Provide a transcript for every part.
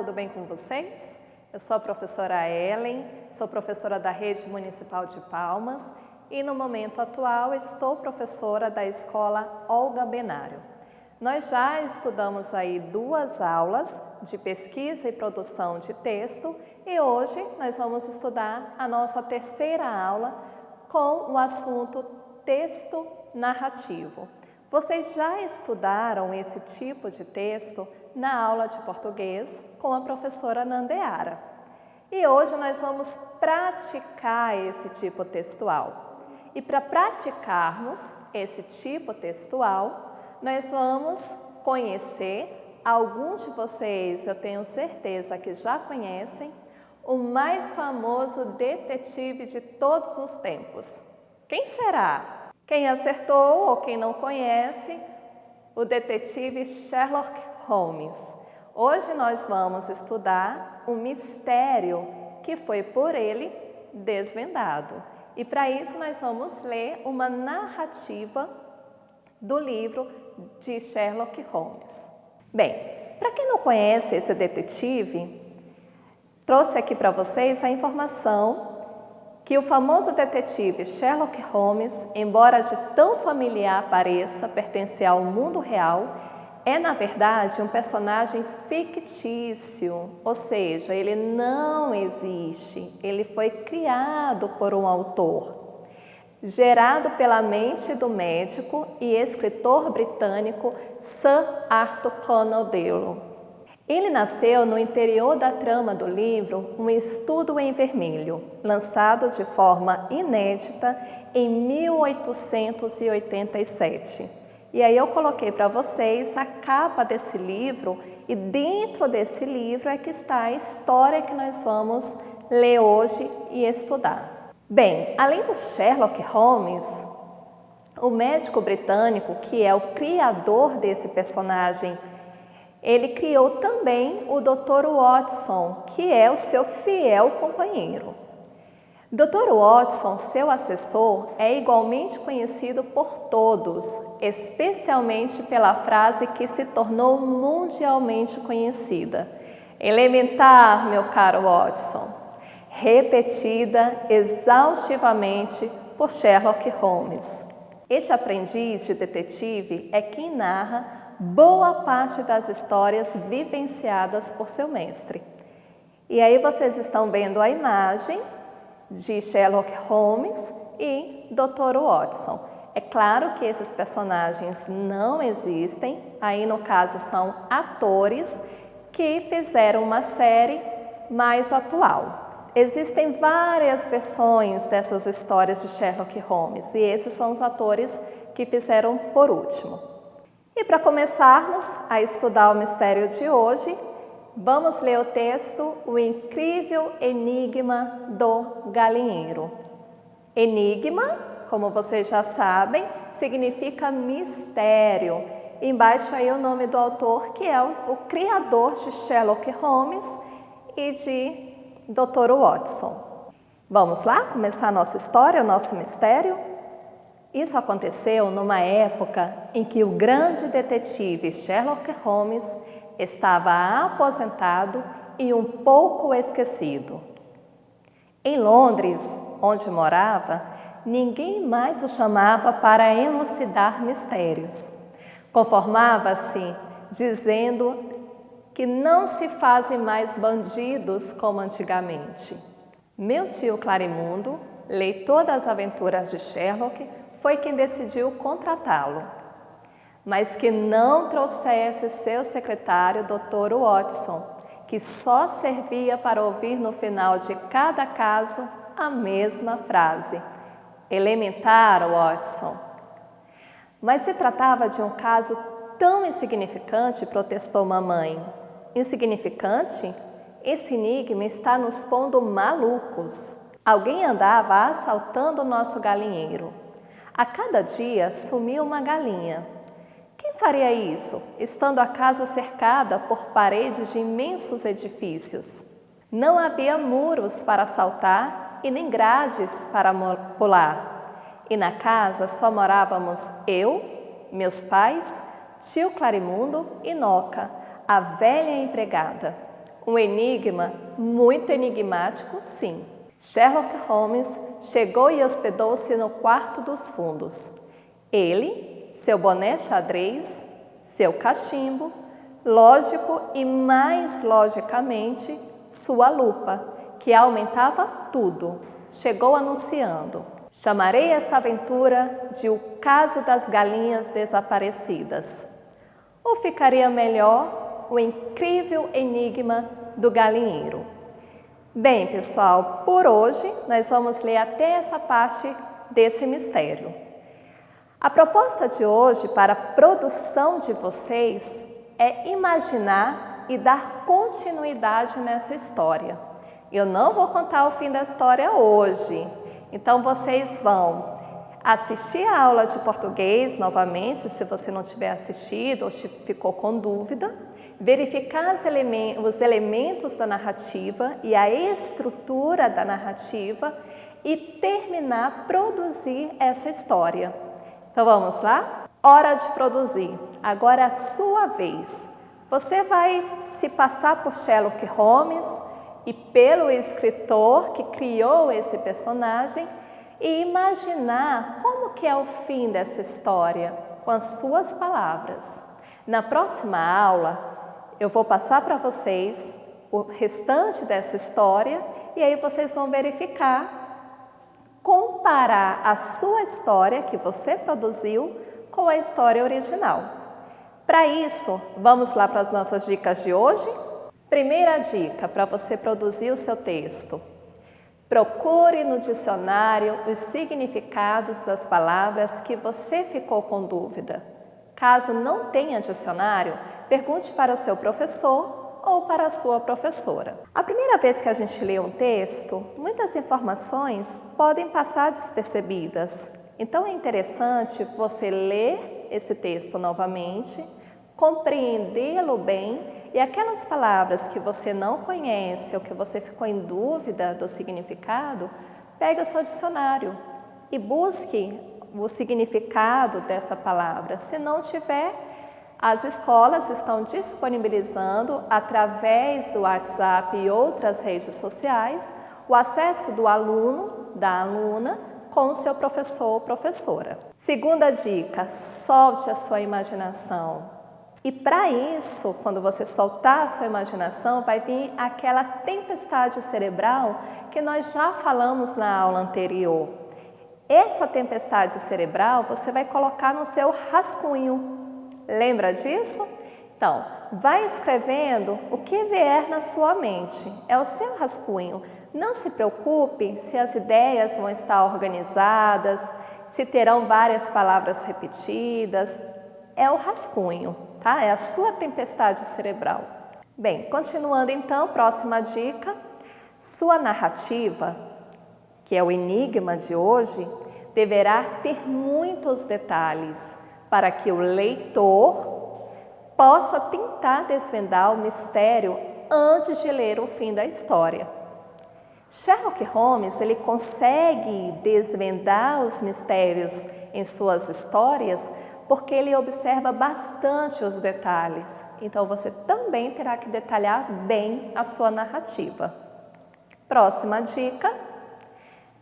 tudo bem com vocês? Eu sou a professora Ellen, sou professora da Rede Municipal de Palmas e no momento atual estou professora da Escola Olga Benário. Nós já estudamos aí 2 aulas de pesquisa e produção de texto e hoje nós vamos estudar a nossa 3ª aula com o assunto texto narrativo. Vocês já estudaram esse tipo de texto na aula de português com a professora Nandeara. E hoje nós vamos praticar esse tipo textual. E para praticarmos esse tipo textual, nós vamos conhecer, alguns de vocês eu tenho certeza que já conhecem, o mais famoso detetive de todos os tempos. Quem será? Quem acertou ou quem não conhece, o detetive Sherlock Holmes. Hoje nós vamos estudar um mistério que foi por ele desvendado. E para isso nós vamos ler uma narrativa do livro de Sherlock Holmes. Bem, para quem não conhece esse detetive, trouxe aqui para vocês a informação que o famoso detetive Sherlock Holmes, embora de tão familiar pareça pertencer ao mundo real, é na verdade um personagem fictício, ou seja, ele não existe, ele foi criado por um autor, gerado pela mente do médico e escritor britânico Sir Arthur Conan Doyle. Ele nasceu no interior da trama do livro Um Estudo em Vermelho, lançado de forma inédita em 1887. E aí eu coloquei para vocês a capa desse livro e dentro desse livro é que está a história que nós vamos ler hoje e estudar. Bem, além do Sherlock Holmes, o médico britânico, que é o criador desse personagem, ele criou também o Dr. Watson, que é o seu fiel companheiro. Dr. Watson, seu assessor, é igualmente conhecido por todos, especialmente pela frase que se tornou mundialmente conhecida. Elementar, meu caro Watson, repetida exaustivamente por Sherlock Holmes. Este aprendiz de detetive é quem narra boa parte das histórias vivenciadas por seu mestre. E aí vocês estão vendo a imagem de Sherlock Holmes e Dr. Watson. É claro que esses personagens não existem, aí no caso são atores que fizeram uma série mais atual. Existem várias versões dessas histórias de Sherlock Holmes e esses são os atores que fizeram por último. E para começarmos a estudar o mistério de hoje, vamos ler o texto O Incrível Enigma do Galinheiro. Enigma, como vocês já sabem, significa mistério. Embaixo aí o nome do autor, que é o criador de Sherlock Holmes e de Dr. Watson. Vamos lá começar a nossa história, o nosso mistério? Isso aconteceu numa época em que o grande detetive Sherlock Holmes estava aposentado e um pouco esquecido. Em Londres, onde morava, ninguém mais o chamava para elucidar mistérios. Conformava-se dizendo que não se fazem mais bandidos como antigamente. Meu tio Clarimundo, leitor das aventuras de Sherlock, foi quem decidiu contratá-lo, mas que não trouxesse seu secretário, Dr. Watson, que só servia para ouvir no final de cada caso a mesma frase: elementar, Watson. Mas se tratava de um caso tão insignificante, protestou mamãe. Insignificante? Esse enigma está nos pondo malucos. Alguém andava assaltando o nosso galinheiro. A cada dia sumia uma galinha. Quem faria isso, estando a casa cercada por paredes de imensos edifícios? Não havia muros para saltar e nem grades para pular. E na casa só morávamos eu, meus pais, tio Clarimundo e Noca, a velha empregada. Um enigma muito enigmático, sim. Sherlock Holmes chegou e hospedou-se no quarto dos fundos. Ele, seu boné xadrez, seu cachimbo, lógico e mais logicamente, sua lupa, que aumentava tudo, chegou anunciando: chamarei esta aventura de O Caso das Galinhas Desaparecidas. Ou ficaria melhor O Incrível Enigma do Galinheiro. Bem, pessoal, por hoje nós vamos ler até essa parte desse mistério. A proposta de hoje para a produção de vocês é imaginar e dar continuidade nessa história. Eu não vou contar o fim da história hoje, então vocês vão assistir a aula de português novamente, se você não tiver assistido ou ficou com dúvida, verificar os elementos da narrativa e a estrutura da narrativa e terminar, produzir essa história. Então vamos lá? Hora de produzir. Agora é a sua vez. Você vai se passar por Sherlock Holmes e pelo escritor que criou esse personagem e imaginar como que é o fim dessa história com as suas palavras. Na próxima aula, eu vou passar para vocês o restante dessa história e aí vocês vão verificar, comparar a sua história que você produziu com a história original. Para isso, vamos lá para as nossas dicas de hoje? Primeira dica para você produzir o seu texto. Procure no dicionário os significados das palavras que você ficou com dúvida. Caso não tenha dicionário, pergunte para o seu professor ou para a sua professora. A primeira vez que a gente lê um texto, muitas informações podem passar despercebidas. Então é interessante você ler esse texto novamente, compreendê-lo bem e aquelas palavras que você não conhece ou que você ficou em dúvida do significado, pegue o seu dicionário e busque o significado dessa palavra. Se não tiver, as escolas estão disponibilizando através do WhatsApp e outras redes sociais o acesso do aluno, da aluna, com o seu professor ou professora. Segunda dica, solte a sua imaginação. E para isso, quando você soltar a sua imaginação, vai vir aquela tempestade cerebral que nós já falamos na aula anterior. Essa tempestade cerebral você vai colocar no seu rascunho. Lembra disso? Então, vai escrevendo o que vier na sua mente. É o seu rascunho. Não se preocupe se as ideias vão estar organizadas, se terão várias palavras repetidas. É o rascunho, tá? É a sua tempestade cerebral. Bem, continuando então, próxima dica. Sua narrativa, que é o enigma de hoje, deverá ter muitos detalhes para que o leitor possa tentar desvendar o mistério antes de ler o fim da história. Sherlock Holmes, ele consegue desvendar os mistérios em suas histórias porque ele observa bastante os detalhes. Então, você também terá que detalhar bem a sua narrativa. Próxima dica.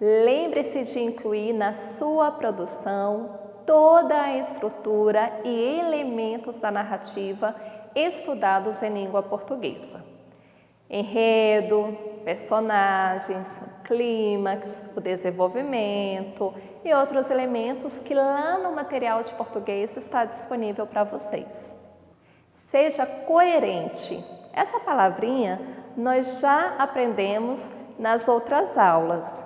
Lembre-se de incluir na sua produção toda a estrutura e elementos da narrativa estudados em língua portuguesa. Enredo, personagens, clímax, o desenvolvimento e outros elementos que lá no material de português está disponível para vocês. Seja coerente. Essa palavrinha nós já aprendemos nas outras aulas.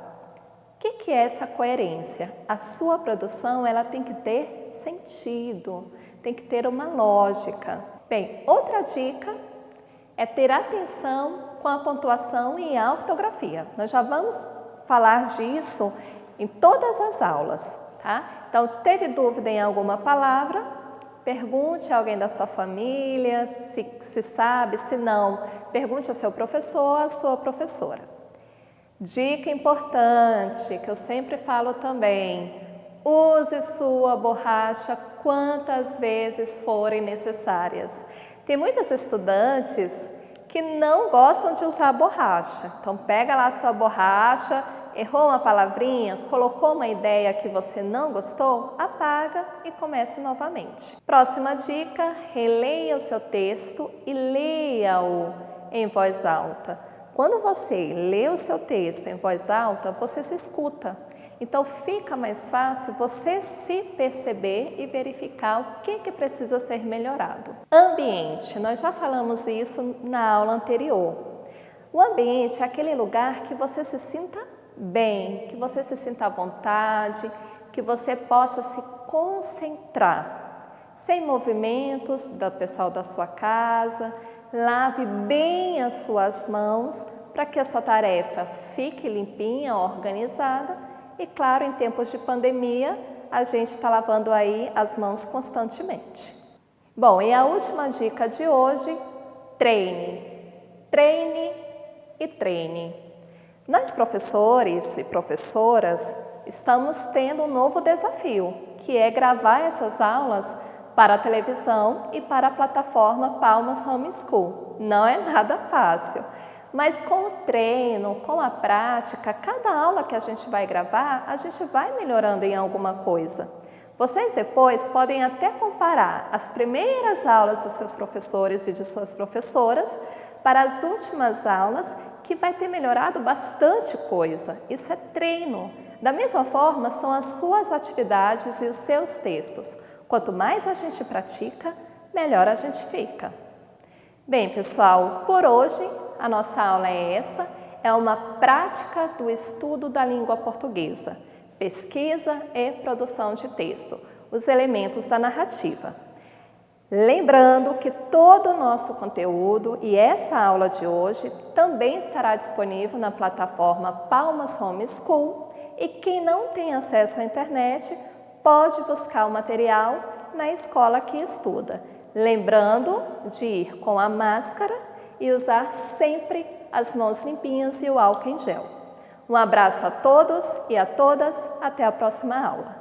O que é essa coerência? A sua produção ela tem que ter sentido, tem que ter uma lógica. Bem, outra dica é ter atenção com a pontuação e a ortografia. Nós já vamos falar disso em todas as aulas, tá? Então, teve dúvida em alguma palavra? Pergunte a alguém da sua família, se sabe, se não, pergunte ao seu professor, à sua professora. Dica importante, que eu sempre falo também, use sua borracha quantas vezes forem necessárias. Tem muitos estudantes que não gostam de usar borracha. Então pega lá a sua borracha, errou uma palavrinha, colocou uma ideia que você não gostou, apaga e comece novamente. Próxima dica, releia o seu texto e leia-o em voz alta. Quando você lê o seu texto em voz alta, você se escuta. Então fica mais fácil você se perceber e verificar o que precisa ser melhorado. Ambiente, nós já falamos isso na aula anterior. O ambiente é aquele lugar que você se sinta bem, que você se sinta à vontade, que você possa se concentrar. Sem movimentos do pessoal da sua casa, lave bem as suas mãos para que a sua tarefa fique limpinha, organizada. E claro, em tempos de pandemia, a gente está lavando aí as mãos constantemente. Bom, e a última dica de hoje, treine. Treine e treine. Nós, professores e professoras, estamos tendo um novo desafio, que é gravar essas aulas para a televisão e para a plataforma Palmas Homeschool. Não é nada fácil, mas com o treino, com a prática, cada aula que a gente vai gravar, a gente vai melhorando em alguma coisa. Vocês depois podem até comparar as primeiras aulas dos seus professores e de suas professoras para as últimas aulas, que vai ter melhorado bastante coisa. Isso é treino. Da mesma forma, são as suas atividades e os seus textos. Quanto mais a gente pratica, melhor a gente fica. Bem, pessoal, por hoje a nossa aula é essa. É uma prática do estudo da língua portuguesa. Pesquisa e produção de texto. Os elementos da narrativa. Lembrando que todo o nosso conteúdo e essa aula de hoje também estará disponível na plataforma Palmas Homeschool e quem não tem acesso à internet pode buscar o material na escola que estuda. Lembrando de ir com a máscara e usar sempre as mãos limpinhas e o álcool em gel. Um abraço a todos e a todas, até a próxima aula.